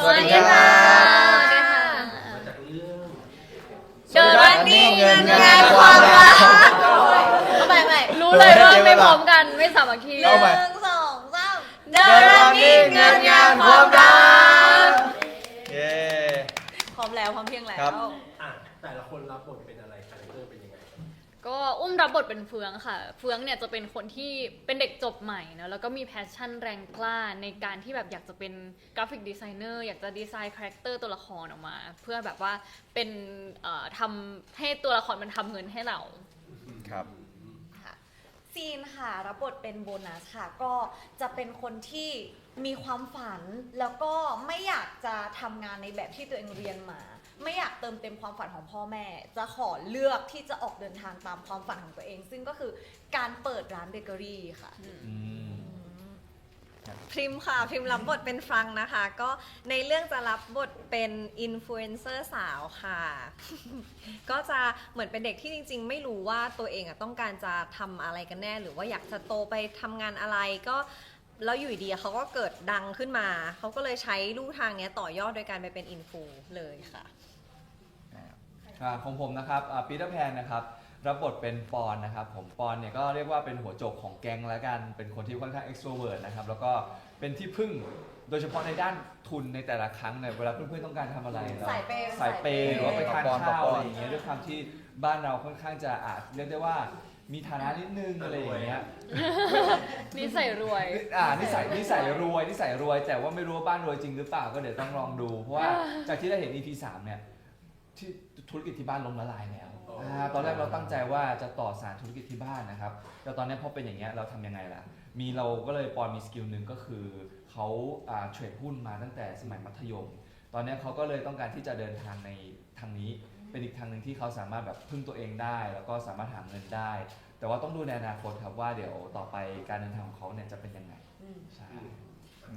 วัสดีค่ะมาจากเรื่อง เดินวันนี้เงินงานความรักไม่รู้เลยว่าไม่พร้อมกันไม่สามัคคี1 2 3เดินวันนี้เงินงานความรัก เย้ พร้อมแล้วพร้อมเพียงแล้ว อ่ะแต่ละคนรับบทเป็นอะไรคาแรคเตอร์เป็นยังไง ก็อุ้มรับบทเป็นเฟืองค่ะ เฟืองเนี่ยจะเป็นคนที่เป็นเด็กจบใหม่นะแล้วก็มีแพชชั่นแรงกล้าในการที่แบบอยากจะเป็นกราฟิกดีไซเนอร์อยากจะดีไซน์คาแรคเตอร์ตัวละครออกมา เพื่อแบบว่าเป็นทำให้ตัวละครมันทำเงินให้เรา ครับ ซีนค่ะรับบทเป็นโบนัสค่ะก็จะเป็นคนที่มีความฝันแล้วก็ไม่อยากจะทำงานในแบบที่ตัวเองเรียนมา ไม่อยากเติมเต็มความฝันของพ่อแม่จะขอเลือกที่จะออกเดินทางตามความฝันของตัวเอง ซึ่งก็คือการเปิดร้านเบเกอรี่ค่ะ พริมค่ะพริมรับบทเป็นฟรังนะคะก็ในเรื่องจะรับบทเป็นอินฟลูเอนเซอร์สาวค่ะ ก็จะเหมือนเป็นเด็กที่จริงๆไม่รู้ว่าตัวเองต้องการจะทำอะไรกันแน่หรือว่าอยากจะโตไปทำงานอะไรก็แล้วอยู่ดีเขาก็เกิดดังขึ้นมาเขาก็เลยใช้ลู่ทางนี้ต่อยอดโดยการไปเป็นอินฟูเลยค่ะของผมนะครับปีเตอร์แพนนะครับรับบทเป็นปอนนะครับผมปอนเนี่ยก็เรียกว่าเป็นหัวโจกของแก๊งแล้วกันเป็นคนที่ค่อนข้าง extrovert นะครับแล้วก็เป็นที่พึ่งโดยเฉพาะในด้านทุนในแต่ละครั้งเนี่ยเวลาเพื่อนๆต้องการทำอะไรเรา สายเปย์ สายเปย์หรือว่าไปทาน ปอน ข้าว ปอน อะไรอย่างเงี้ยด้วยความที่บ้านเราค่อนข้างจะเรียกได้ว่ามีฐานะนิดนึงอะไรอย่างเงี้ย นิสัยรวย นิสัยรวยแต่ว่าไม่รู้ว่าบ้านรวยจริงหรือเปล่าก็เดี๋ยวต้องลองดูเพราะว่าจากที่ได้เห็น EP 3เนี่ยที่ธุรกิจที่บ้านล้มละลายแล้วตอนแรกเราตั้งใจว่าจะต่อสานธุรกิจที่บ้านนะครับแต่ตอนนี้พอเป็นอย่างเงี้ยเราทำยังไงล่ะเราก็เลยปอนมีสกิลหนึ่งก็คือเขาเทรดหุ้นมาตั้งแต่สมัยมัธยมตอนนี้เขาก็เลยต้องการที่จะเดินทางในทางนี้เป็นอีกทางหนึ่งที่เขาสามารถแบบพึ่งตัวเองได้แล้วก็สามารถหาเงินได้ แต่ว่าต้องดูในอนาคตครับว่าเดี๋ยวต่อไปการเดินทางของเขาเนี่ยจะเป็นยังไงใช่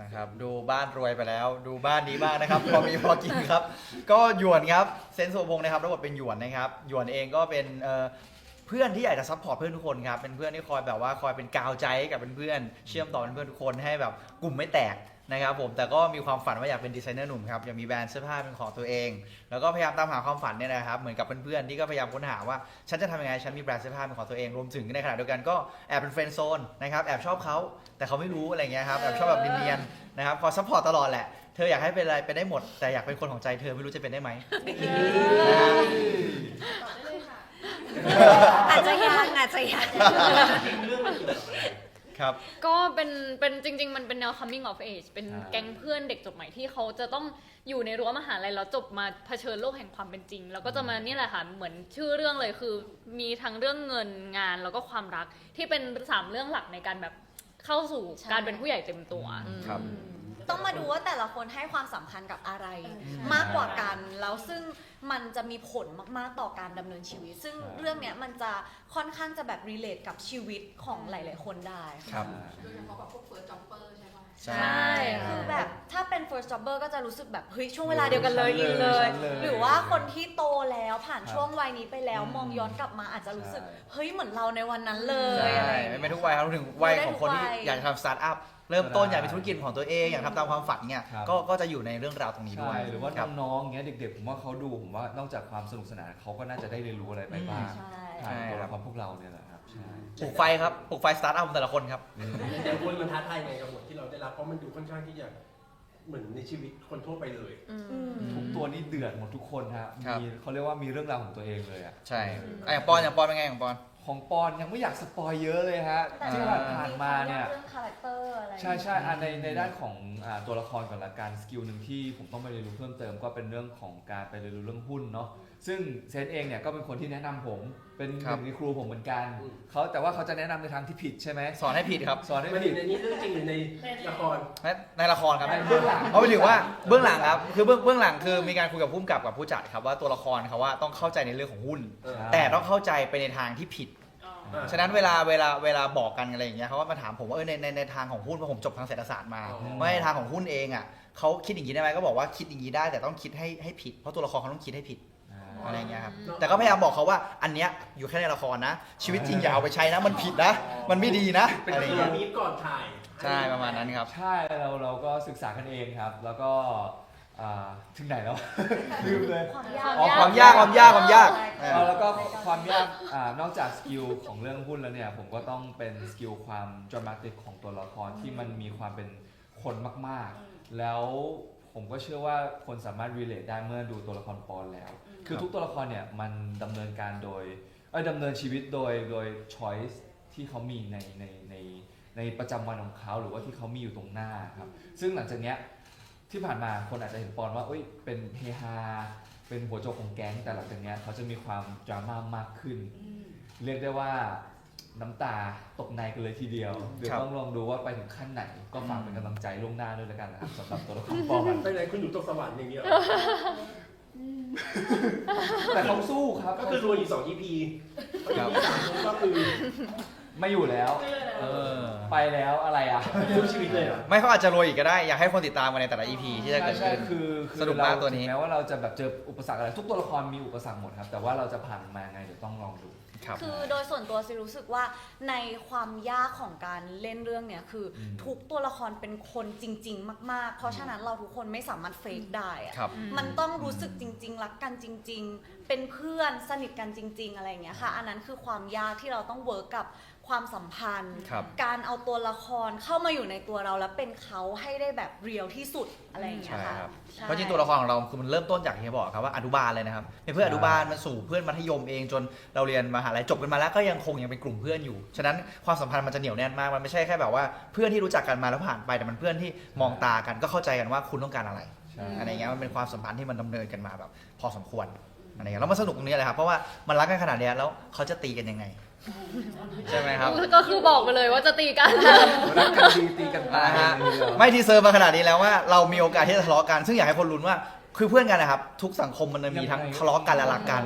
นะครับดูบ้านรวยไปแล้วดูบ้านนี้บ้างนะครับ พอมีพอกินครับก็หยวนครับเซนโซพงศ์นะครับรับบทเป็นหยวนนะครับหยวนเองก็เป็นเพื่อนที่อยากจะซัพพอร์ตเพื่อนทุกคนครับเป็นเพื่อนที่คอยแบบว่าคอยเป็นกาวใจให้กับเพื่อนๆเชื่อมต่อเพื่อนทุกคนให้แบบกลุ่มไม่แตกนะครับผมแต่ก็มีความฝันว่าอยากเป็นดีไซเนอร์หนุ่มครับอยากมีแบรนด์เสื้อผ้าเป็นของตัวเอง แล้วก็พยายามตามหาความฝันเนี่ยนะครับเหมือนกับเพื่อนๆที่ก็พยายามค้นหาว่าฉันจะทำยังไงฉันมีแบรนด์เสื้อผ้าเป็นของตัวเองรวมถึงในขณะเดียวกันก็แอบเป็นเฟรนด์โซนนะครับแอบชอบเขาแต่เขาไม่รู้อะไรเงี้ยครับแอบชอบแบบเนียนๆนะครับคอยซัพพอร์ตตลอดแหละเธออยากให้เป็นอะไรเป็นได้หมดแต่อยากเป็นคนของใจเธอไม่รู้จะเป็นได้ไหมนะฮะ อาจจะยังอาจจะยัง เรื่องมันเกี่ยวกับอะไร ครับ ก็เป็นจริงๆมันเป็นแนว coming of age เป็นแก๊งเพื่อนเด็กจบใหม่ที่เขาจะต้องอยู่ในรั้วมหาลัยแล้วจบมาเผชิญโลกแห่งความเป็นจริง แล้วก็จะมานี่แหละค่ะเหมือนชื่อเรื่องเลยคือมีทั้งเรื่องเงินงานแล้วก็ความรักที่เป็น3เรื่องหลักในการแบบเข้าสู่การเป็นผู้ใหญ่เต็มตัว ครับ ต้องมาดูว่าแต่ละคนให้ความสำคัญกับอะไร มากกว่ากันแล้วซึ่งมันจะมีผลมากๆต่อการดำเนินชีวิต ซึ่งเรื่องเนี้ยมันจะค่อนข้างจะแบบ relate กับชีวิตของหลายๆคนได้ค่ะ ครับ โดยเฉพาะแบบพวกเฟิร์สจ็อบเปอร์ใช่ปะ ใช่ ใช่คือแบบถ้าเป็น first jobber ก็จะรู้สึกแบบเฮ้ยช่วงเวลาเดียวกันเลยอินเลย หรือว่าคนที่โตแล้วผ่านช่วงวัยนี้ไปแล้วมองย้อนกลับมาอาจจะรู้สึกเฮ้ยเหมือนเราในวันนั้นเลย ใช่ อะไรอย่าง ไม่ เงี้ย เป็นทุกวัยครับรวมถึงวัยของคนที่ ได้ทุกวัย อยากจะทำสตาร์ทอัพเริ่มต้นอยากมีธุรกิจของตัวเองอยากทำตามความฝันเนี่ย ครับ ก็จะอยู่ในเรื่องราวตรงนี้ด้ว ใช่ ย หรือว่า ครับ น้องๆเงี้ยเด็กๆผมว่าเขาดูผมว่านอกจากความสนุกสนานเขาก็น่าจะได้เรียนรู้อะไรไปบ้าง ใช่ ผ่านตัว ครั ละ บ ครพวกเราเนี่ยแหละครับใช่ ปลุกไฟครับปลุกไฟสตาร์ทอัพของแต่ละคนครับ แต่คนมันท้าทายไงกับบทที่เราได้รับเพราะมันดูค่อนข้างที่จะเหมือนในชีวิตคนทั่วไปเลย ทุกตัวนี่เดือดหมดทุกคนฮะ ครับ มีเขาเรียกว่ามีเรื่องราวของตัวเองเลยอะ ใช่อย่างปอนเป็นไงของปอน ของปอนยังไม่อยากสปอยเยอะเลยฮะ แต่ ที่ผ่านมาเนี่ย เรื่องคาแรคเตอร์อะไร ใช่ในด้านของตัวละครก่อนละกันสกิลหนึ่งที่ผมต้องไปเรียนรู้เพิ่มเติมก็เป็นเรื่องของการไปเรียนรู้เรื่องหุ้นเนาะซึ่งเซนเองเนี่ยก็เป็นคนที่แนะนำผมเป็นห ครับ นึ่งในครูผมเหมือนกัน อืม แต่ว่าเขาจะแนะนำในทางที่ผิดใช่ไหม สอนให้ผิดครับ สอนให้ มันอ ผิด ยู่ในนี้เรื่องจริงหรือในละคร ในละครครับ ในเบื้องหลัง เอาไปถือว่าเบื้องหลังครับคือเบื้องหลังคือมีการคุยกับผู้กำกับกับผู้จัดครับว่าตัวละครเขาว่าต้องเข้าใจในเรื่องของหุ้น แต่ต้องเข้าใจไปในทางที่ผิด ฉะนั้นเวลาบอกกันอะไรอย่างเงี้ยเขาก็มาถามผมว่าในทางของหุ้นเพราะผมจบทางเศรษฐศาสตร์มา อ๋อ ว่าในทางของหุ้นเองอ่ะเขาคิดอย่างนี้ได้ไหมก็บอกว่าคิดอย่างนี้ได้แต่ต้องคิดให้ผิดเพราะตัวละครเขาต้องคิดให้ผิดอะไรอย่างเงี้ยครับแต่ก็พยายามบอกเขาว่าอันเนี้ยอยู่แค่ในละครนะ ชีวิตจริงอย่าเอาไปใช้นะมันผิดนะ มันไม่ดีนะ เป็น อะไรอ คื ย่าง อ เงี้ย มีก่อนถ่าย ใช่ประมาณนั้นครับ ใช่เราก็ศึกษากันเองครับ แล้วก็ ถึงไหนแล้ว ลืมเลย ความยาก อ๋อ ความยากแล้วก็ความยากนอกจากสกิลของเรื่องหุ้นแล้วเนี่ยผมก็ต้องเป็นสกิลความดรามาติกของตัวละครที่มันมีความเป็นคนมากๆ แล้วผมก็เชื่อว่าคนสามารถ relate ได้เมื่อดูตัวละครปอนแล้ว คือทุกตัวละครเนี่ยมันดำเนินการโดยดำเนินชีวิตโดย choice ที่เขามีในประจำวันของเขาหรือว่าที่เขามีอยู่ตรงหน้าครับซึ่งหลังจากเนี้ยที่ผ่านมาคนอาจจะเห็นปอนว่าเป็นเฮฮาเป็นหัวโจกของแก๊งแต่หลังจากเนี้ยเขาจะมีความดราม่ามากขึ้น เรียกได้ว่าน้ำตาตกในกันเลยทีเดียวเดี๋ยวต้องลองดูว่าไปถึงขั้นไหนก็ฝากเป็นกำลังใจล่วงหน้าด้วยแล้วกันนะครับสำหรับตัวละครปอน ไปไหนคุณหนูตกสวรรค์อย่างเงี้ย แต่เขาสู้ครับ ก็คือรวยอยู่2 EP ครับ 3ก็คือ ไม่อยู่แล้วไปแล้วอะไรอ่ะ ทุกชีวิตเลยเหรอ ไม่เขาอาจจะรวยอีกก็ได้อยากให้คนติดตามกันในแต่ละ EP ที่จะเกิด ใช่ ขึ้น คือ สนุกมากตัวนี้ ถึงแม้ว่าเราจะแบบเจออุปสรรคอะไรทุกตัวละครมีอุปสรรคหมดครับแต่ว่าเราจะผ่านมาไงเดี๋ยวต้องลองดู ครับ คือโดยส่วนตัวซิรู้สึกว่าในความยากของการเล่นเรื่องเนี้ยคืออ ม ทุกตัวละครเป็นคนจริง ๆ มากๆ เพราะฉะนั้นเราทุกคนไม่สามารถเฟกได้อะ ครับ มันต้องรู้สึกจริง ๆ รักกันจริง ๆ เป็นเพื่อนสนิทกันจริง ๆ อะไรอย่างเงี้ยค่ะ อันนั้นคือความยากที่เราต้องเวิร์กกับความสัมพันธ์ ครับ การเอาตัวละครเข้ามาอยู่ในตัวเราแล้วเป็นเขาให้ได้แบบเรียลที่สุดอะไรอย่างเงี้ ใช่ ยค่ะ ครับ ใช่ เพราะจริงตัวละครของเราคือมันเริ่มต้นจากที่บอกครับว่าอนุบาลเลยนะครับเป็นเพื่อนอนุบาลมาสู่เพื่อนมัธยมเองจนเราเรียนมหาลัยจบกันมาแล้วก็ยังเป็นกลุ่มเพื่อนอยู่ฉะนั้นความสัมพันธ์มันจะเหนียวแน่นมากมันไม่ใช่แค่แบบว่าเพื่อนที่รู้จักกันมาแล้วผ่านไปแต่มันเพื่อนที่มองตากันก็เข้าใจกันว่าคุณต้องการอะไร ใช่ อะไรเงี้ยมันเป็นความสัมพันธ์ที่มันดำเนินกันมาแบบพอสมควรอะไรเงี้ยแล้วมันสนุกตรงนี้แหละครับเพราะว่ามันรักกันขนาดเนี้ยแล้วเขาจะตีกันยังไงใช่ไหมครับ ก็คือบอกไปเลยว่าจะตีกัน รักกันดีตีกันตาย นะฮะ เลยเหรอ ไม่ทีเซอร์มาขนาดนี้แล้วว่าเรามีโอกาสที่จะทะเลาะกัน ซึ่งอยากให้คนลุ้นว่าคือเพื่อนกันนะครับทุกสังคมมันจะมีทั้งทะเลาะกันและรักกัน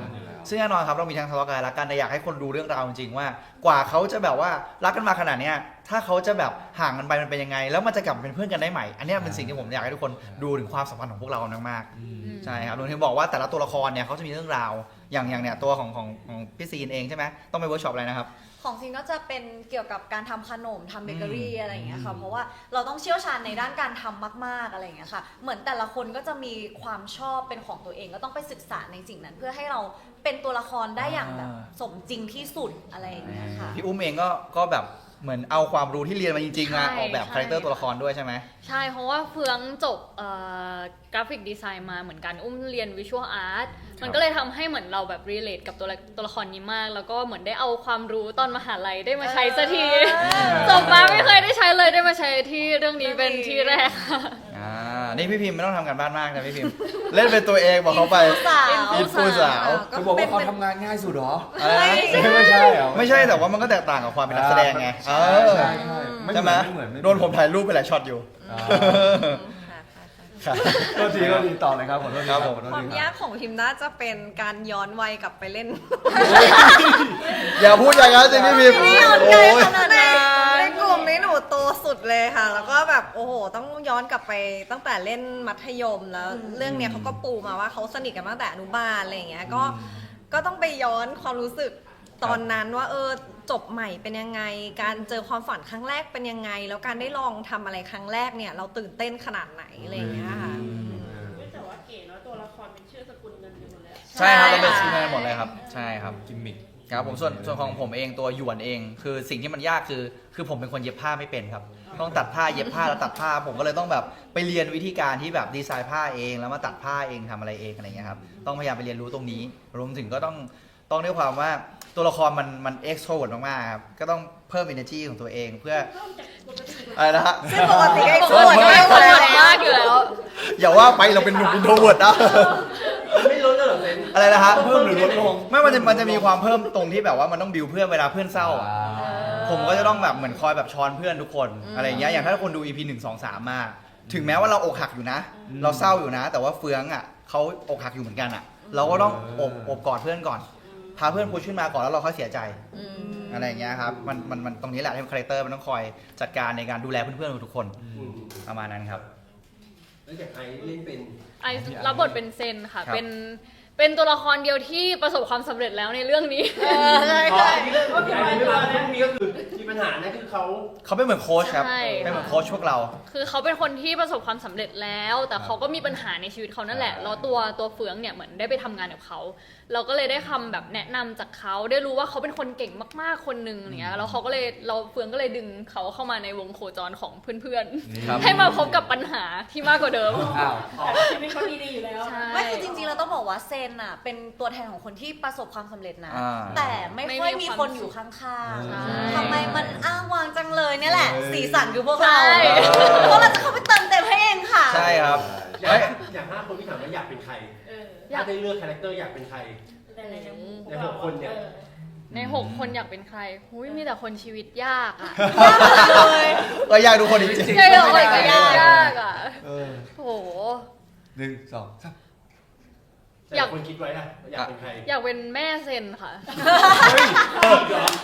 ซึ่งแน่นอนครับเรามีทั้งทะเลาะกันและรักกันแต่อยากให้คนดูเรื่องราวจริงๆว่ากว่าเขาจะแบบว่ารักกันมาขนาดเนี้ยถ้าเขาจะแบบห่างกันไปมันเป็นยังไง แล้วมันจะกลับมาเป็นเพื่อนกันได้ใหม่อันเนี้ยเป็นสิ่งที่ผมอยากให้ทุกคนดูถึงความสัมพันธ์ของพวกเรามากๆใช่ครับรวมถึงบอกว่าแต่ละตัวละครเนี่ยเขาจะมีเรื่องราวอย่างเนี่ยตัวของพี่ซีนเองใช่ไหมต้องไปเวิร์กช็อปอะไรนะครับ ของซินก็จะเป็นเกี่ยวกับการทำขนมทำเบเกอรี่อะไรอย่างเงี้ยค่ะเพราะว่าเราต้องเชี่ยวชาญในด้านการทำมากๆอะไรอย่างเงี้ยค่ะเหมือนแต่ละคนก็จะมีความชอบเป็นของตัวเองก็ต้องไปศึกษาในสิ่งนั้น เพื่อให้เราเป็นตัวละครได้อย่างแบบสมจริงที่สุดอะไรอย่างเงี้ยค่ะ พี่อุ้มเองก็แบบเหมือนเอาความรู้ที่เรียนมาจริงๆมา ใช่ ออกแบบ ใช่ คาแรคเตอร์ตัวละครด้วยใช่ไหม ใช่เพราะว่าเฟืองจบกราฟิกดีไซน์มาเหมือนกันอุ้มเรียนวิชวลอาร์ตมันก็เลยทำให้เหมือนเราแบบรีเลทกับตัวละครนี้มาก แล้วก็เหมือนได้เอาความรู้ตอนมหาลัยได้มาใช้สักทีจบมาไม่เคยได้ใช้เลยได้มาใช้ที่เรื่องนี้เป็นที่แรกค่ะ นี่พี่พิมพ์ไม่ต้องทำกันบ้านมากนะพี่พิมพ์ เล่นเป็นตัวเองบอกเขาไป อินฟูสาว คือบอกว่าเขาทำงานง่ายสุดเหรอ อะไรนะ ไม่ใช่เหรอ ไม่ใช่แต่ว่ามันก็แตกต่างกับความเป็นนักแสดงไง ใช่ใช่ใช่ ใช่ไหม เหมือน โดนผมถ่ายรูปไปหลายช็อตอยู่ อ่า ครับ ก็ดีต่อเลยครับขอโทษ ครับผม ขอโทษ ความ ที ยากของพิมน่าจะเป็นการย้อนวัยกลับไปเล่น อย่าพูดอย่างนั้นสิพี่พิมพ์ ไม่ย้อน โอ้ ไกล ย ขนาดนั้นในกลุ่มนี้หนูโตสุดเลยค่ะ แล้วก็แบบโอ้โหต้องย้อนกลับไปตั้งแต่เล่นมัธยมแล้ว เรื่องเนี้ยเขาก็ปูมาว่าเขาสนิทกันตั้งแต่อนุบาลอะไรอย่างเงี้ยก็ต้องไปย้อนความรู้สึกตอนนั้นว่าจบใหม่เป็นยังไง การเจอความฝันครั้งแรกเป็นยังไง แล้วการได้ลองทำอะไรครั้งแรกเนี่ยเราตื่นเต้นขนาดไหนอะไรอย่างเงี้ยค่ะ แต่ว่าเก๋เนาะตัวละครเป็นชื่อสกุลเงินอยู่หมดแล้ว ใช่ครับเราเป็น ใช่ ซีเมนหมดเลยครับใช่ครับ กิมมิค ครับผมส่วนของผมเองตัวหยวนเองคือสิ่งที่มันยากคือผมเป็นคนเย็บผ้าไม่เป็นครับต้องตัดผ้าเย็บผ้าแล้วตัดผ้าผมก็เลยต้องแบบไปเรียนวิธีการที่แบบดีไซน์ผ้าเองแล้วมาตัดผ้าเองทำอะไรเองอะไรเงี้ยครับต้องพยายามไปเรียนรู้ตรงนี้รวมถึงก็ต้องด้วยความว่าตัวละครมันเอ็กโทรเวิร์ดมากๆครับก็ต้องเพิ่ม energy ของตัวเองเพื่ออะไรนะฮะ ซึ่งปกติก็ ปกติไม่คนมากอยู่แล้ว อย่าว่าไปเราเป็นหนุ่มอินโทรเวิร์ดนะ ไม่ลดเลยเหรอเซน อะไรนะฮะ เพิ่มหรือลดลง ไม่มันจะมีความเพิ่มตรงที่แบบว่ามันต้องบิวเพื่อนเวลาเพื่อนเศร้าอะผมก็จะต้องแบบเหมือนคอยแบบช้อนเพื่อนทุกคนอะไรอย่างเงี้ยอย่างถ้าคนดู EP 1 2 3 มาถึงแม้ว่าเราอกหักอยู่นะ เราเศร้าอยู่นะ แต่ว่าเฟืองอ่ะเขาอกหักอยู่เหมือนกันอ่ะ เราก็ต้องอบกอดเพื่อนก่อนพาเพื่อนพุชขึ้นมาก่อนแล้วเราค่อยเสียใจอะไรอย่างเงี้ยครับมันตรงนี้แหละที่คาแรคเตอร์มันต้องคอยจัดการในการดูแลเพื่อนๆทุกคนประมาณนั้นครับ แล้วจากไอเล่นเป็น ไอรับบทเป็นเซนค่ะ ครับ เป็นตัวละครเดียวที่ประสบความสำเร็จแล้วในเรื่องนี้ อ๋ออันนี้เรื่องอันนี้ไม่มาพรุ่งนี้ก็คือ มีปัญหานั่นคือเขา เขาเป็นเหมือนโค้ชครับ ใช่ เป็นเหมือนโค้ชพวกเรา คือเขาเป็นคนที่ประสบความสำเร็จแล้ว แต่เขาก็มีปัญหาในชีวิตเขานั่นแหละแล้วตัวเฟืองเนี่ยเหมือนได้ไปทำงานกับเขาเราก็เลยได้คำแบบแนะนำจากเขาได้รู้ว่าเขาเป็นคนเก่งมากๆคนหนึ่งเนี่ยแล้วเขาก็เลยเฟืองก็เลยดึงเขาเข้ามาในวงโคจรของเพื่อน ครับ ๆให้มาพบกับปัญหาที่มากกว่าเดิม อ้าว แต่ชีวิตเขาดีๆอยู่แล้ว ใช่ ไม่คือจริงๆเราต้องบอกว่าเซนอ่ะเป็นตัวแทนของคนที่ประสบความสำเร็จนะ อ่า แต่ไม่ค่อยมีคนอยู่ข้าง ใช่ ๆทำไมมันอ้างวางจังเลยเนี่ยแหละ เออ สีสันคือพวกเรา ใช่ พวกเราจะเข้าไปเติมเต็มให้เองค่ะ ใช่ครับ อย่าง เฮ้ย อย่าง5 คนที่ถามว่าอยากเป็นใคร เออ ถ้าได้เลือกคาแรคเตอร์อยากเป็นใคร ใน ในหกคนเนี่ย ใน6 คนอยากเป็นใครหุยมีแต่คนชีวิตยากอะ เราอยากดูคนจริง ใช่เลย ไม่ ก็ ได้ ยากอะ เออ โอ้โห 1 2 3 แต่คนคิดไว้นะอยากเป็นใคร อยากเป็นแม่เซนค่ะ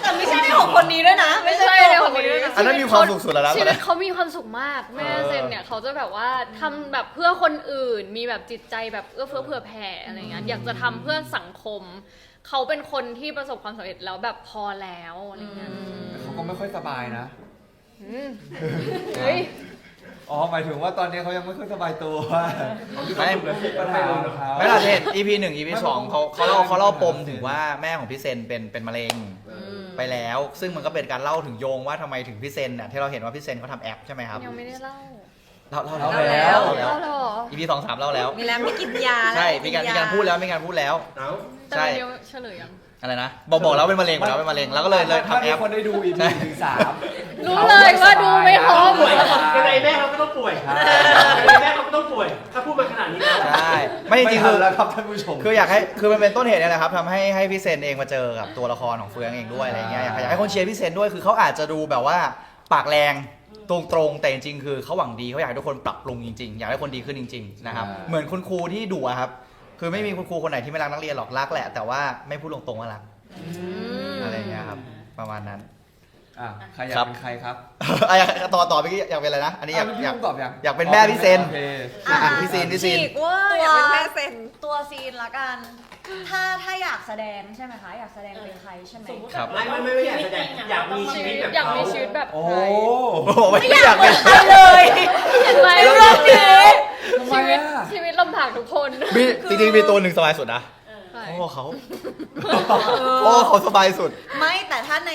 แต่ไม่ใช่ในของคนนี้ด้วยนะ ไม่ใช่ในของคนนี้ด้วยนะ อันนั้นมีความสุขสุดแล้วนะ ชีวิตเขามีความสุขมาก แม่เซนเนี่ยเขาจะแบบว่าทำแบบเพื่อคนอื่น มีแบบจิตใจแบบเอื้อเฟื้อเผื่อแผ่อะไรเงี้ยอยากจะทำเพื่อสังคม เขาเป็นคนที่ประสบความสำเร็จแล้วแบบพอแล้วอะไรเงี้ย แต่เขาก็ไม่ค่อยสบายนะ อืมเฮ้ย อ๋อหมายถึงว่าตอนนี้เขายังไม่ค่อยสบายตัว ไม่ ปัญหาของเขา ไม่ล่ะเทศ EP 1 EP 2เขาเล่าปมถึงว่าแม่ของพี่เซนเป็นมะเร็งไปแล้ว ซึ่งมันก็เป็นการเล่าถึงโยงว่าทำไมถึงพี่เซนน่ะที่เราเห็นว่าพี่เซนเขาทำแอปใช่ไหมครับ ยังไม่ได้เล่า เล่า เล่า แล้ว แล้ว เล่า เล่า แล้ว เหรอ EP 2 3เล่าแล้ว มีแล้วมีกินยา ใช่ แล้ว มีการพูดแล้วมีการพูดแล้ว เอ้า แต่ ใช่ มันเดียวเฉลยยัง อะไรนะบอกแล้วเป็นมะเร็งบอกแล้วเป็นมะเร็งแล้วก็เลยทำแอป คนได้ดู EP ถึง3 รู้เลยว่าดูไม่พร้อม ป่วยยังไงแม่เขาก็ต้องป่วยยังไงแม่เขาก็ต้องป่วย ถ้าพูดมาขนาดนี้แล้ว ใช่ไม่จริงๆ คื คือ อ แล้วครับท่านผู้ชม คืออยากให้คือมันเป็นต้นเหตุเนี่ยแหละครับทำให้พี่เซนเองมาเจอกับตัวละครของเฟืองเองด้วยอะไรเงี้ยอยากให้คนเชียร์พี่เซนด้วยคือเขาอาจจะดูแบบว่าปากแรงตรงๆแต่จริงๆคือเขาหวังดีเขาอยากให้ทุกคนปรับปรุงจริงๆอยากให้คนดีขึ้นจริงๆนะครับ อ่า เหมือนคุณครูที่ดุอะครับคือไม่มีคุณครูคนไหนที่ไม่รักนักเรียนหรอกรักแหละแต่ว่าไม่พูดตรงๆว่ารักอะไรเงี้ยครับประมาณนั้น อ่ะใครอยาก ครับ เป็นใครครับ ต่อไปอยากเป็นอะไรนะอันนี้อยาก พี่ตอบยัง อยากเป็นแม่พี่เซน โอเค อ่ะพี่ซีน ฉีกเว่าอยากเป็นแม่เซน ตัวซีนละกัน ถ้าอยากแสดงใช่ไหมคะ อยากแสดงเป็นใครใช่ไหม สมมติ ครับ ไม่อยากแสดงอยากมีชีวิตแบบ อยากมีชีวิตแบบ โอ้ ใคร โอ้โหไม่อยากเป็น เลย เห็นไหม เรื่องนี้ ทำไม ชีวิต อ่ะ ชีวิตลำบากทุกคน มีจริงๆมีตัวหนึ่งสบายสุดนะ ใช่ โอ้เขาโอ้เขาสบายสุด ไม่แต่ถ้าใน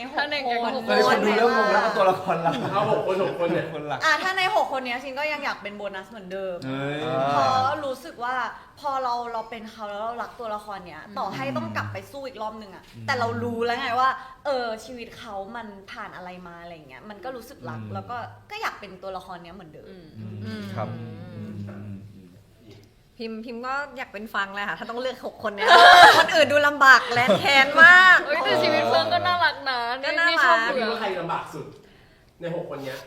หก ถ้าในแก๊ง คน หก ตอนนี้คนดูเริ่มงงแล้วว่าตัวละครหลัก เอา6 คนเนี่ย คนหลัก ถ้าใน6 คนเนี้ยชินก็ยังอยากเป็นโบนัสเหมือนเดิม เฮ้ย เพราะรู้สึกว่าพอเราเป็นเขาแล้วเรารักตัวละครเนี้ยต่อให้ต้องกลับไปสู้อีกรอบนึงอะแต่เรารู้แล้วไงว่าชีวิตเขามันผ่านอะไรมาอะไรเงี้ยมันก็รู้สึกรัก อืม แล้วก็อยากเป็นตัวละครเนี้ยเหมือนเดิม ครับ พิมก็อยากเป็นฟังเลยค่ะ ถ้าต้องเลือก 6 คนเนี้ย คนอื่นดูลำบากและแทนมาก เอ้ยแต่ชีวิตเฟิร์นก็น่ารักนะ ก็น่ารัก นี่ชอบ คิ เฟื ด อง ว่าใครลำบากสุด ใน6 คนเนี้ย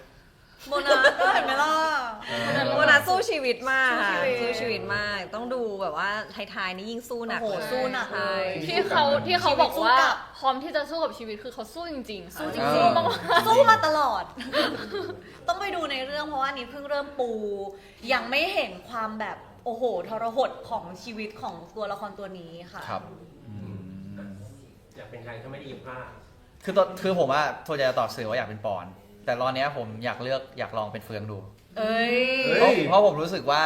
โบนัสก็เห็นไหมล่ะ โบนัสสู้ชีวิตมากค่ะ สู้ สู้ ชี ชี วิ วิ ต ตมาก ต้องดูแบบว่าท้ายๆนี่ยิ่งสู้หนัก โอ้โห เลย สู้หนักเลย ใช่ ที่เขาบอกว่า ชีวิตสู้กลับ พร้อมที่จะสู้กับชีวิตคือเขาสู้จริงๆค่ะ สู้จริ เอง อ มาก สู้มาตลอด ต้องไปดูในเรื่องเพราะว่านี้เพิ่งเริ่มปู ยังไม่เห็นความแบบโอ้โหทรหดของชีวิตของตัวละครตัวนี้ค่ะ ครับ อยากเป็นใครถ้าไม่ได้ยิบผ้า คือผมว่าส่วนใหญ่จะตอบสื่อว่าอยากเป็นปอน แต่ตอนเนี้ยผมอยากลองเป็นเฟืองดู เอ้ย เฮ้ย เพราะผมรู้สึกว่า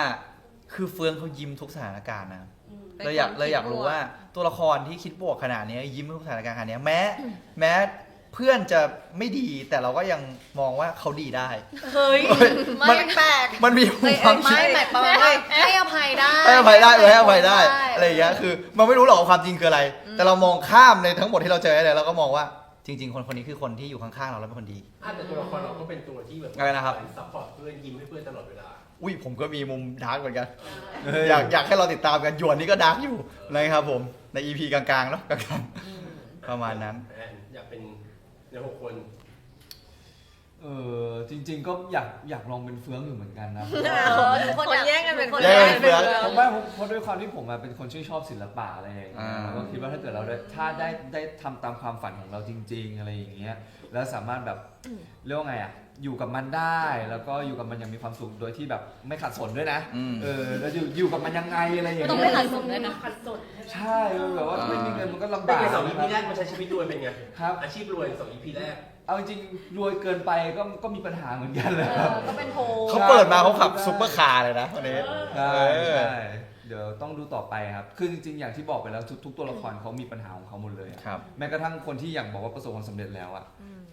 คือเฟืองเขายิ้มทุกสถานการณ์นะ เป็น เลยอยาก คน เลยอยาก คิดบวก รู้ว่าตัวละครที่คิดบวกขนาดนี้ยิ้มทุกสถานการณ์ขนาดนี้แม้เพื่อนจะไม่ดีแต่เราก็ยังมองว่าเขาดีได้ เฮ้ย มัน แปลก มันมีความคิด ไม่แบบประมาณว่าให้อภัยได้ ให้อภัยได้ให้อภัยได้ ใช่ อะไรอย่างเงี้ยคือมันไม่รู้หรอกว่าความจริงคืออะไร แต่เรามองข้ามในทั้งหมดที่เราเจอเลยเราก็มองว่าจริง ๆ คนนี้คือคนที่อยู่ข้างๆเราแล้วเป็นคนดี แต่ตัวละครเราก็เป็นตัวที่แบบ อะไรนะครับ ซัพพอร์ตเพื่อนยิ้มให้เพื่อนตลอดเวลา อุ้ยผมก็มีมุมดาร์กเหมือนกัน อยากให้เราติดตามกันหยวนนี่ก็ดาร์กอยู่นะครับผมใน EP กลางๆเนาะกลางๆประมาณนั้น แอนอยากเป็นใน6 คน จริง ๆ ก็อยากลองเป็นเฟืองอยู่เหมือนกันนะ ทุกคน คนแย่งกันเป็น แย่งกันเป็นเฟือง ผมว่าเพราะด้วยความที่ผมเป็นคนชื่นชอบศิลปะอะไรอย่างเงี้ อ่า ยแล้วก็คิดว่าถ้าเกิดเราได้ทำตามความฝันของเราจริง ๆ อะไรอย่างเงี้ยแล้วสามารถแบบเรียกว่าไงอ่ะอยู่กับมันได้แล้วก็อยู่กับมันอย่างมีความสุขโดยที่แบบไม่ขัดสนด้วยนะ อืม แล้วอยู่กับมันยังไงอะไรอย่างเงี้ย ต้องไม่ขัดสนด้วยนะ ขัดสน ใช่แบบว่าไม่มีเงินมันก็ลำ เป็น บาก ไง2 EP แรกมันใช้ชีวิตรวยเป็นไง ครับ อาชีพรวย2 EP แรก เอาจริงๆรวยเกินไปก็มีปัญหาเหมือนกันเลยครับ ก็เป็นโพ เขาเปิดมาเขาขับซุปเปอร์คาร์เลยนะวันนี้ ใช่ เออ ใช่เดี๋ยวต้องดูต่อไปครับคือจริงๆอย่างที่บอกไปแล้วทุกตัวละครเขามีปัญหาของเขาหมดเลยอะ ครับ แม้กระทั่งคนที่อย่างบอกว่าประสบความสำเร็จแล้วอ่ะ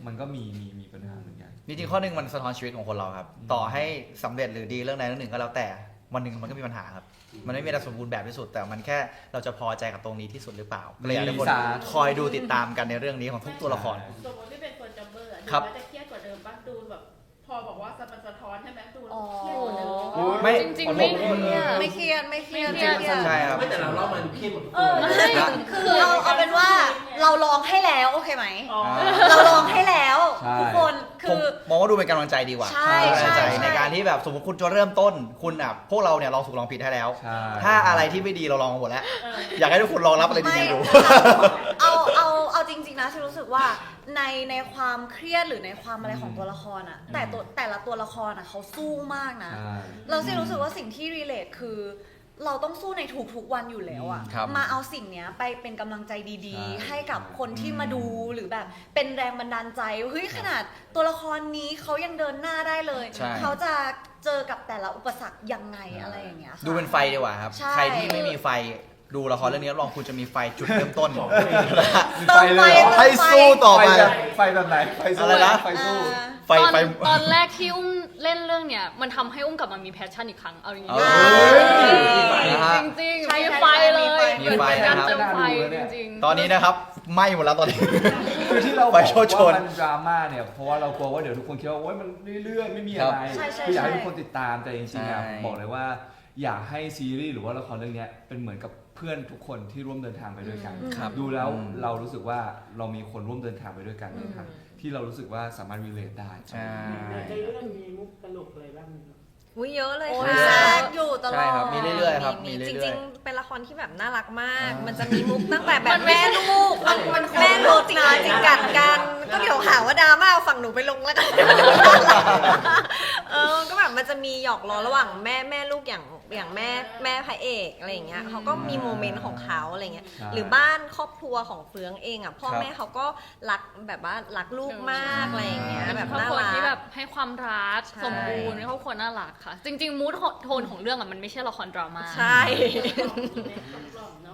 มันก็มีปัญหาเหมือนกัน จริงๆข้อหนึ่งมันสะท้อนชีวิตของคนเราครับ ต่อให้สำเร็จหรือดีเรื่องใดเรื่องหนึ่งก็แล้วแต่วันหนึ่งมันก็มีปัญหาครับ มันไม่มีอะไรสมบูรณ์แบบที่สุด แต่มันแค่เราจะพอใจกับตรงนี้ที่สุดหรือเปล่าก็เลยอยากให้ทุกคน มีสา คอยดูติดตามกันในเรื่องนี้ของทุกตัวละคร สมมติที่เป็นคนจัมเบอร์อะดู ครับ แล้วจะเครียดกว่าเดิมป่ะดูแบบพอบอกว่ามันสะท้อนใช่ไหมดู อ๋อ เครียดกว่าเดิม โอ้ย ไม่ จริงๆไม่เครียด ไม่เครียดไม่เครียด ไม่เครียด ใช่ครับ ไม่แต่เราเล่ามาดูเข้มหมดทุก เอ ตัว อไม่คือเอาเป็นว่าเราลองให้แล้วโอเคไหม อ๋อ เราลองให้แล้ว ใช่ ทุกคน ผ คื ม อ มองว่าดูเป็นกำลังใจดีกว่า ใช่ เป็นกำลังใจ ใช่ ในการที่แบบสมมติคุณจะเริ่มต้นคุณอ่ะพวกเราเนี่ยลองถูกลองผิดให้แล้ว ใช่ ถ้าอะไรที่ไม่ดีเราลองมาหมดแล้ว อยากให้ทุกคนลองรับอะไร ไม่ ดีๆดู เอาจริงๆนะฉันรู้สึกว่าในความเครียดหรือในความอะไรของตัวละครอ่ะแต่ละตัวละครอ่ะเขาสู้มากนะ ใช่ เราสิรู้สึกว่าสิ่งที่รีเลทคือ เราต้องสู้ในทุกๆวันอยู่แล้วอ่ะ ครับ มาเอาสิ่งเนี้ยไปเป็นกำลังใจดี ใช่ ๆ ให้กับคนที่มาดูหรือแบบเป็นแรงบันดาลใจเฮ้ยขนาดตัวละครนี้เขายังเดินหน้าได้เลย ใช่ เขาจะเจอกับแต่ละอุปสรรคยังไงอะไรอย่างเงี้ยค่ะ ดูเป็นไฟดีกว่าครับ ใช่ ใครที่ไม่มีไฟดูละครเรื่องนี้ลองคุณจะมีไฟจุดเริ่มต้น เติมไฟ ให้สู้ต่อไป ไฟแบบไหนไฟสู้ อะไรนะ ไฟสู้ ไฟ ตอน ไฟ ตอนแรกที่อุ้มเล่นเรื่องเนี้ยมันทำให้อุ้มกลับมามีแพชชั่นอีกครั้งเอาอย่างนี้ เอ้ย จริงๆ ใช่ มี ใช่ ไฟเลย มีไฟ เหมือนเป็นการ นะครับ เติมไฟ น่าดูเลย จ เนี่ย ริง ตอนนี้นะครับไหม้หมดแล้วตอนนี้ คือที่เราบ ไฟ อก โชว์ชน ว่ามันดราม่าเนี่ยเพราะว่าเรากลัวว่าเดี๋ยวทุกคนคิดว่าโอ๊ยมันเรื่อยๆไม่มีอะไร ใช่ใช่ คืออยากให้ ใช่ ทุกคนติดตามแต่จริงๆอะ ใช่ ผมบอกเลยว่า อยากให้ซีรีส์หรือว่าละครเรื่องเนี้ยเป็นเหมือนกับเพื่อนทุกคนที่ร่วมเดินทางไปด้วยกัน ครับ ดูแล้ว อืม เรารู้สึกว่าเรามีคนร่วมเดินทางไปด้วยกันในทางที่เรารู้สึกว่าสามารถ relate ได้ ใช่ ในเรื่องมีมุกตลกอะไรบ้างไหมครับ อุ้ยเยอะเลย โอ้ย ค่ะ แทรกอยู่ตล ใช่ อด ครับมีเรื่อยๆครับมี จ เรื่ ริ อย ง ๆ ๆ เป็นละครที่แบบน่ารักมาก มันจะมีมุกตั้งแต่แบ มั บ นไม่ แม่ ใช่ ลูกมันแม่ลูกจิกหาจิกกัดกัน ก็เดี๋ยวหาว่าดราม่าเอาฝั่งหนูไปลงแล้วกัน ก็แบบมันจะมีหยอกล้อระหว่างแม่ลูกอย่างแม่พระเอกอะไรอย่างเงี้ยเขาก็มีโมเมนต์ของเขาอะไรเงี้ย ใช่ หรือบ้านครอบครัวของเฟืองเองอ่ะพ่อ ครับ แม่เขาก็รักแบบว่ารักลูกมากอะไรอย่างเงี้ย เป็น แบบ ครอบ น่า ครัว รั ที่แบ ก บให้ความรัก ใช่ สมบูรณ์เป็นครอบครัวน่ารักค่ะ จริงๆมูดโทนของเรื่องอ่ะมันไม่ใช่ละครดราม่า ใช่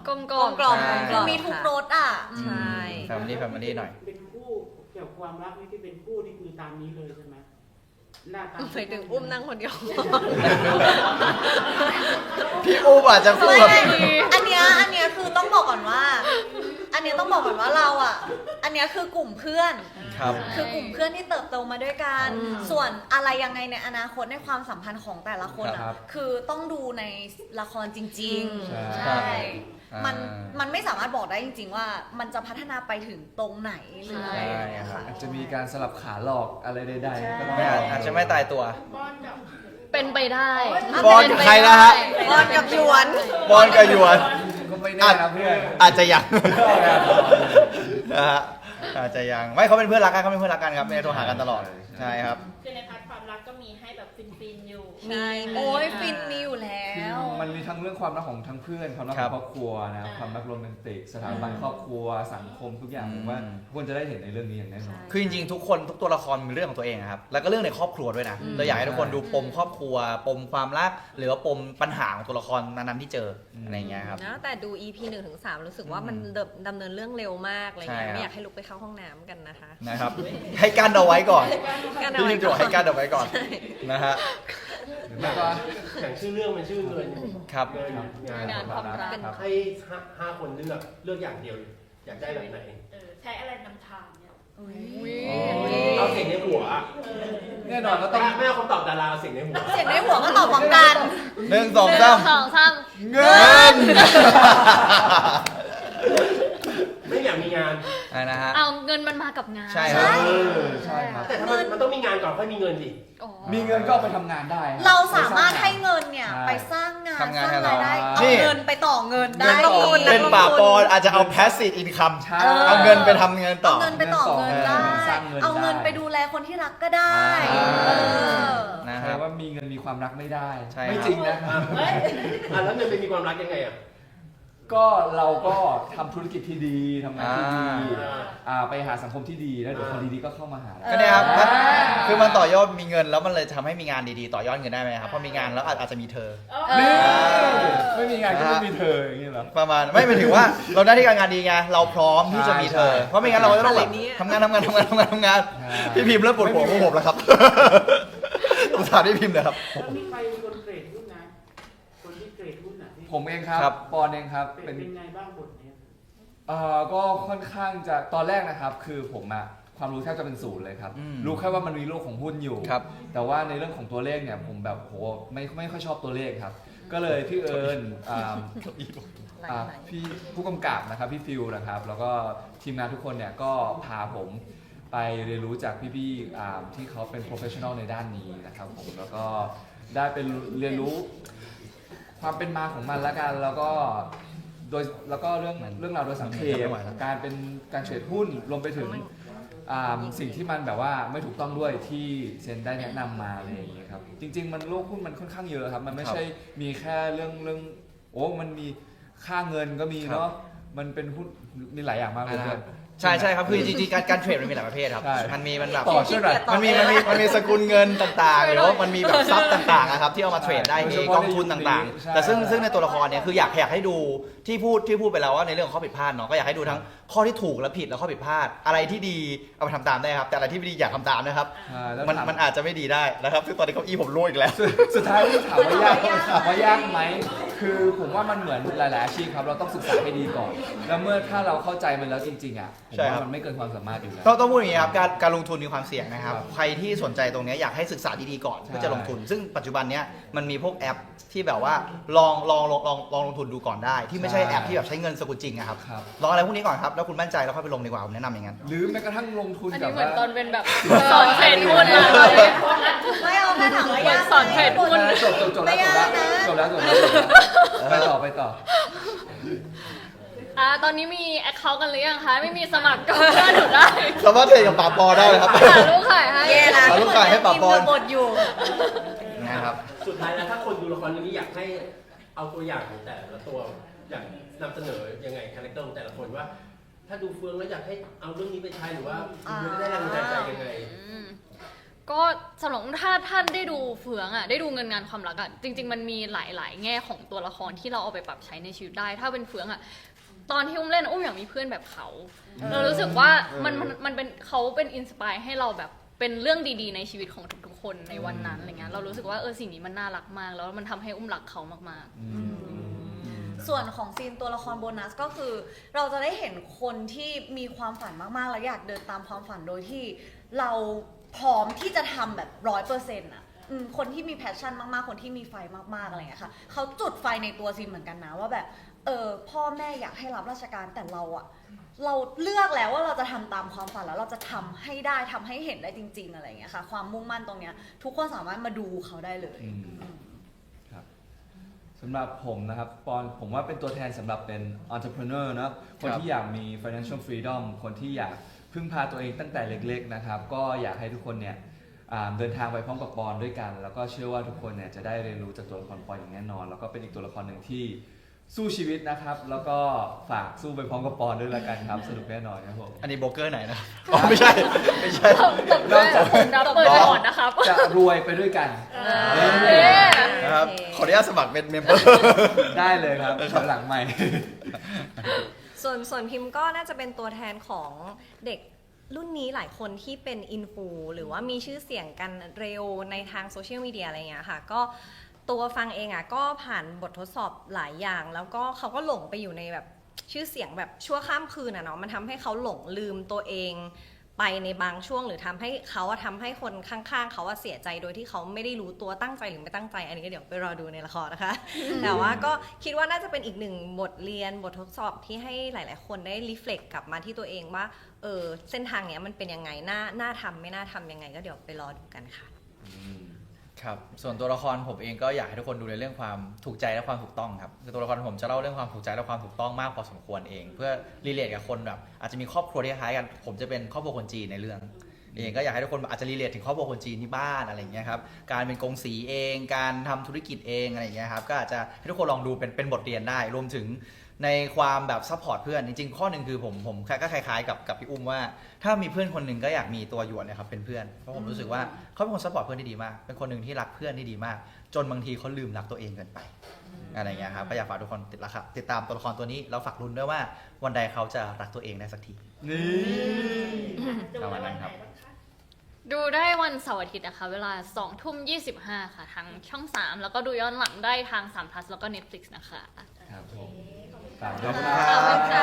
กลม กลมกล่อม ใช่ คือมีทุกรสอ่ะ ใช่ แฟมิลี่หน่อย เป็นคู่เกี่ยวกับความรักนี่ที่เป็นคู่นี่คือตามนี้เลยใช่ไหมหน้าตา ไปถึงอุ้มนั่งคนเดียว พี่อูบอาจจะพูด ไม่ แบบ อันเนี้ยคือต้องบอกก่อนว่า อันเนี้ยต้องบอกก่อนว่าเราอ่ะ อันเนี้ยคือกลุ่มเพื่อน ครับ คือกลุ่มเพื่อนที่เติบโตมาด้วยกัน อืม ส่วนอะไรยังไงในอนาคตในความสัมพันธ์ของแต่ละคน ครั อ่ะ บ คือต้องดูในละครจริง ใช่ ๆ ครับ ใช่ มัน อ่า มันไม่สามารถบอกได้จริง ๆ ว่ามันจะพัฒนาไปถึงตรงไหนหรืออะไรอย่างเงี้ยค่ะ อาจจะมีการสลับขาหลอกอะไรใดๆก็ต้อง ไม่อาจจะไม่ตายตัว ป้อนกับ ๆเป็นไปได้ บอลกับใครนะฮะ บอลกับหยวน บอลกับหยวน ก็ไม่แน่นะเพื่อน อาจจะยังนะฮะอาจจะยังไม่เขาเป็นเพื่อนรักกันครับไม่ได้โทรหากันตลอดใช่ครับ คือในพาร์ทความรักก็มีให้แบบฟินๆอยู่ มี โอ้ยฟินมีอยู่แล้ว มันมีทั้งเรื่องความรักของทั้งเพื่อนความรัก ค ข รั อบ งครอบครัวนะความรักโรแมนติกสถาบันครอบครัวสังคมทุกอย่างผมว่าทุกคนจะได้เห็นในเรื่องนี้อย่างแน่นอน คือจริงๆทุกคนทุกตัวละครมีเรื่องของตัวเองอะครับแล้วก็เรื่องในครอบครัวด้วยนะเราอยากให้ทุกคนดูปมครอบครัว ปมความรัก หรือว่าปมปัญหาของตัวละครนั้นๆที่เจออะไรอย่างเงี้ยครับ นะแต่ดู EP 1 ถึง 3 รู้สึกว่ามันดำเนินเรื่องเร็วมากอะไรเงี้ย ใช่ครับ ไม่อยากให้ลุกไปเข้าห้องน้ำกันนะคะ นะครับ ให้กั้นเอาไว้ก่อน กั้นเอา พี่ ไว้ จิวให้กั้นเอาไว้ก่อนนะฮะ แล้วก็อย่างชื่อเรื่องมันชื่อเงิน ครับ เงินงาน งานความรัก ให้ห้าคนเลือกอย่างเดียว อยากได้แบบไหน ใช้อะไรนำทางเนี่ย เอาเสียงในหัวอะ แน่นอนก็ต้อง ไม่เอาคำตอบดาราเอาเสียงในหัว เสียงในหัวก็ตอบพร้อมกัน 1 2 หนึ่งสองสาม 3เงิน ไม่อยากมีงาน อะไรนะฮะ เอาเงินมันมากับงาน ใช่ครับ ใช่ครับ แต่ถ้ามันต้องมีงานก่อนค่อยมีเงินดิ อ๋อ มีเงินก็เอาไปทำงานได้คบ เราสามารถให้ ไป เงินเนี่ย ใช่ ไปสร้างงาน ทำงาน สร้าง ให้เรา รายได้ นี่ เอาเงินไปต่อเงินได้ เงินต่อ นักลงทุน เป็นป่าปอนอาจจะเอา passive income ใช่ เอาเงินไปทำเงินต่ เอา อ เงินไปต่อเงินได้ สร้างเงินได้ เอาเงินไปดูแลคนที่รักก็ได้ อ่า เออ นะค แปล รับ ว่ามีเงินมีความรักไม่ได้ ใช่ ไม่ ครับ จริงนะครับ เฮ้ยแล้วเงินไปมีความรักยังไงอ่ะ ก็เราก็ทำธุรกิจที่ดีทำงานที่ดี อ่า ไปหาสังคมที่ดีแล้วเดี๋ยวคนดีๆก็เข้ามาหาเรา ก็เนี่ยครับคือมันต่อยอดมีเงินแล้วมันเลยทำให้มีงานดีๆต่อยอดเงินได้ไหมครับพอมีงานแล้วอาจจะมีเธอ นี่ไม่มีงานก็ไม่มีเธออย่างนี้เหรอ ประมาณไม่หมายถึงว่าเราได้ที่การงานดีไงเราพร้อมที่จะมีเธอ ใช่ เพราะไม่งั้นเราก็จะต้องแบบ อะไรเนี่ย ทำงานพี่พิมพ์เริ่มปวดหัวพวกผมแล้วครับสงสารพี่พิมพ์เลยครับ แล้วมีใครเป็นคนเกรดหุ้นนะ คนที่เกรดหุ้นอ่ะที่ ผมเองครับ ครับ ปอนเองครับ เป็นไงบ้างบทเนี้ย ก็ค่อนข้างจะตอนแรกนะครับ คือผมอะความรู้แทบจะเป็นศูนย์เลยครับ อืม รู้แค่ว่ามันมีโลกของหุ้นอยู่ ครับ แต่ว่าในเรื่องของตัวเลขเนี่ยผมแบบโหไม่ค่อยชอบตัวเลขครับ ก็เลยพี่เอิญพี่ผู้กำกับนะครับพี่ฟิวนะครับ แล้วก็ทีมงานทุกคนเนี่ยก็พาผมไปเรียนรู้จากพี่ๆที่เขาเป็น professional ในด้านนี้นะครับผมแล้วก็ได้เป็นเรียนรู้ความเป็นมาของมันละกันแล้วก็แล้วก็เรื่องราวโดยสังเขปการเป็นการเทรดหุ้นรวมไปถึงสิ่งที่มันแบบว่าไม่ถูกต้องด้วยที่เซนได้แนะนำมาอะไรอย่างเงี้ยครับจริง ๆ มันโลกหุ้นมันค่อนข้างเยอะครับมันไม่ใช่มีแค่เรื่องมันมีค่าเงินก็มีเนาะมันเป็นหุ้นมีหลายอย่างมากเลยครับ ใช่ครับคือจริงๆการเทรดมันมีหลายประเภทครับ ใช่ มันแบบ ต่อช่วยหน่อย มันมีสกุลเงินต่างๆหรือว่ามันมีแบบทรัพย์ต่างๆนะครับที่เอามาเทรดได้ โดย มี เฉพาะ กองทุนต่าง ใช่ ๆ แต่ซึ่งในตัวละครเนี่ยคืออยากให้ดูที่พูดไปแล้วว่าในเรื่องของข้อผิดพลาดเนาะก็อยากให้ดูทั้งข้อที่ถูกและผิดและข้อผิดพลาดอะไรที่ดีเอาไปทำตามได้ครับแต่อะไรที่ไม่ดีอย่าทำตามนะครับ แล้ว มันอาจจะไม่ดีได้นะครับซึ่งตอนนี้เก้าอี้ผมร่วงอีกแล้ว สุดท้ายที่ถามว่ายากไหมคือผมว่ามันเหมือนหลายๆอาชีพครับเราต้องศึกษาให้ดีก่อน แล้วเมื่อถ้าเราเข้าใจมันแล้วจริงๆอ่ะผม ใช่ครั ว่า บ มันไม่เกินความสามารถอยู่แล้ว ต้องพูดอย่างนี้ครับการลงทุนมีความเสี่ยงนะครับ ครับ ใครที่สนใจตรงนี้อยากให้ศึกษาดีๆก่อน ใช่ เพื่อจะลงทุน ซึ่งปัจจุบันเนี้ยมันมีพวกแอปที่แบบว่าลองลงทุนดูก่อนได้ ที่ไม่ใช่ ใช่ แอปที่แบบใช้เงินสกุลจริงอะครับ ครับ ลองอะไรพวกนี้ก่อนครับแล้วคุณมั่นใจแล้วค่อยไปลงดีกว่าผมแนะนำอย่างนั้น หรือแม้กระทั่งลงทุน อัน กั นี้ บ เหมือนตอนเป็นแบบ ว่า สอนเทรดหุ้นอะ ไม่เอาแค่ถามว่า เหมือน ยาก สอนเทรดหุ้น จบแล้วไปต่อ ตอนนี้มีแอคเคาท์กันหรือยังคะ ไม่มีสมัครก็เพื่อนหนูได้ สามารถเทรดกับปาปอได้เลยครับ หาลูกขายให้ แย่ละ เอาลูกไก่ให้ปะปอน บทอยู่ นะครับ สุดท้ายแล้วถ้าคนดูละครเรื่องนี้อยากให้เอาตัวอย่างของแต่ละตัวอยากนำเสนอยังไงคาแรคเตอร์ของแต่ละคนว่า ถ้าดูเฟืองแล้วอยากให้เอาเรื่องนี้ไปใช้หรือว่าดูแล้วได้แรงบันดาลใจยังไง ก็สำหรับถ้าท่านได้ดูเฟืองอ่ะได้ดูเงินงานความรักอ่ะจริง ๆ มันมีหลายๆแง่ของตัวละครที่เราเอาไปปรับใช้ในชีวิตได้ ถ้าเป็นเฟืองอ่ะตอนที่อุ้มเล่นอุ้มอยากมีเพื่อนแบบเขาเรารู้สึกว่ามันเป็นเขาเป็นอินสปายให้เราแบบเป็นเรื่องดีๆในชีวิตของทุกๆคนในวันนั้นอะไรเงี้ยเรารู้สึกว่าสิ่งนี้มันน่ารักมากแล้วมันทำให้อุ้มรักเขามากๆ ส่วนของซีนตัวละครโบนัสก็คือ เราจะได้เห็นคนที่มีความฝันมากๆ แล้วอยากเดินตามความฝันโดยที่เราพร้อมที่จะทำแบบ100%อ่ะคนที่มีแพชชั่นมากๆ คนที่มีไฟมากๆอะไรอย่างเงี้ยค่ะเขาจุดไฟในตัวซีนเหมือนกันนะว่าแบบพ่อแม่อยากให้รับราชการแต่เราเลือกแล้วว่าเราจะทำตามความฝันแล้วเราจะทำให้ได้ทำให้เห็นได้จริง ๆอะไรอย่างเงี้ยค่ะความมุ่งมั่นตรงเนี้ยทุกคนสามารถมาดูเขาได้เลย ครับสำหรับผมนะครับปอนผมว่าเป็นตัวแทนสำหรับเป็น entrepreneur นะคนที่อยากมี financial freedom คนที่อยากพึ่งพาตัวเองตั้งแต่เล็กๆนะครับก็อยากให้ทุกคนเนี่ยเดินทางไปพร้อมกับปอนด้วยกัน แล้วก็เชื่อว่าทุกคนเนี่ยจะได้เรียนรู้จากตัวละครปอนอย่างแน่นอน แล้วก็เป็นอีกตัวละครหนึ่งที่สู้ชีวิตนะครับแล้วก็ฝากสู้ไปพร้อมกับปอนด้วยละกันครับสนุกแน่นอนครับผม อันนี้โบรกเกอร์ไหนนะอ๋อไม่ใช่ ตบด้วยดับเบิลก่อนนะครับ จะรวยไปด้วยกัน นะครับขออนุญาตสมัครเป็นเมมเบอร์ ได้เลยครับหลังใหม่ ส่วนพิมพ์ก็น่าจะเป็นตัวแทนของเด็กรุ่นนี้หลายคนที่เป็นอินฟูหรือว่ามีชื่อเสียงกันเร็วในทางโซเชียลมีเดียอะไรเงี้ยค่ะก็ตัวฟังเองอ่ะก็ผ่านบททดสอบหลายอย่าง แล้วก็เขาก็หลงไปอยู่ในแบบชื่อเสียงแบบชั่วข้ามคืนอ่ะเนาะมันทำให้เขาหลงลืมตัวเองไปในบางช่วงหรือทำให้คนข้างๆเขาเสียใจโดยที่เขาไม่ได้รู้ตัวตั้งใจหรือไม่ตั้งใจอันนี้ก็เดี๋ยวไปรอดูในละครนะคะ แต่ว่าก็คิดว่าน่าจะเป็นอีกหนึ่งบทเรียนบททดสอบที่ให้หลายๆคนได้รีเฟล็กกลับมาที่ตัวเองว่าเส้นทางเนี้ยมันเป็นยังไงน่าทำไม่น่าทำยังไงก็เดี๋ยวไปรอดูกันค่ะ ครับส่วนตัวละครผมเองก็อยากให้ทุกคนดูในเรื่องความถูกใจและความถูกต้องครับคือตัวละครผมจะเล่าเรื่องความถูกใจและความถูกต้องมากพอสมควรเอง เพื่อรีเลทกับคนแบบอาจจะมีครอบครัวที่คล้ายกันผมจะเป็นครอบครัวคนจีนในเรื่องเองก็อยากให้ทุกคนอาจจะรีเลทถึงครอบครัวคนจีนที่บ้านอะไรอย่างเงี้ยครับการเป็นกงสีเองการทำธุรกิจเองอะไรอย่างเงี้ยครับก็อาจจะให้ทุกคนลองดูเป็นบทเรียนได้รวมถึง ในความแบบซัพพอร์ตเพื่อนจริงๆข้อหนึ่งคือผมก็คล้ายๆกับพี่อุ้มว่า ถ้ามีเพื่อนคนหนึ่งก็อยากมีตัวหยวนเนี่ยครับเป็นเพื่อนเพราะผมรู้สึกว่าเขาเป็นคนซัพพอร์ตเพื่อนที่ดีมากเป็นคนหนึ่งที่รักเพื่อนที่ดีมาก จนบางทีเขาลืมรักตัวเองเกินไปอะไรเงี้ยครับก็อยากฝากทุกคนติดตามตัวละครตัวนี้แล้วฝากลุ้นด้วยว่าวันใดเขาจะรักตัวเองได้สักทีประมาณนั้นครับ ดูได้วันเสาร์อาทิตย์นะคะเวลา20:25 ค่ะทางช่อง 3 แล้วก็ดูย้อนหลังได้ทาง3 plus แล้วก็ Netflix นะคะ ครับผม ขอบคุณ ฝากด้วย ครับ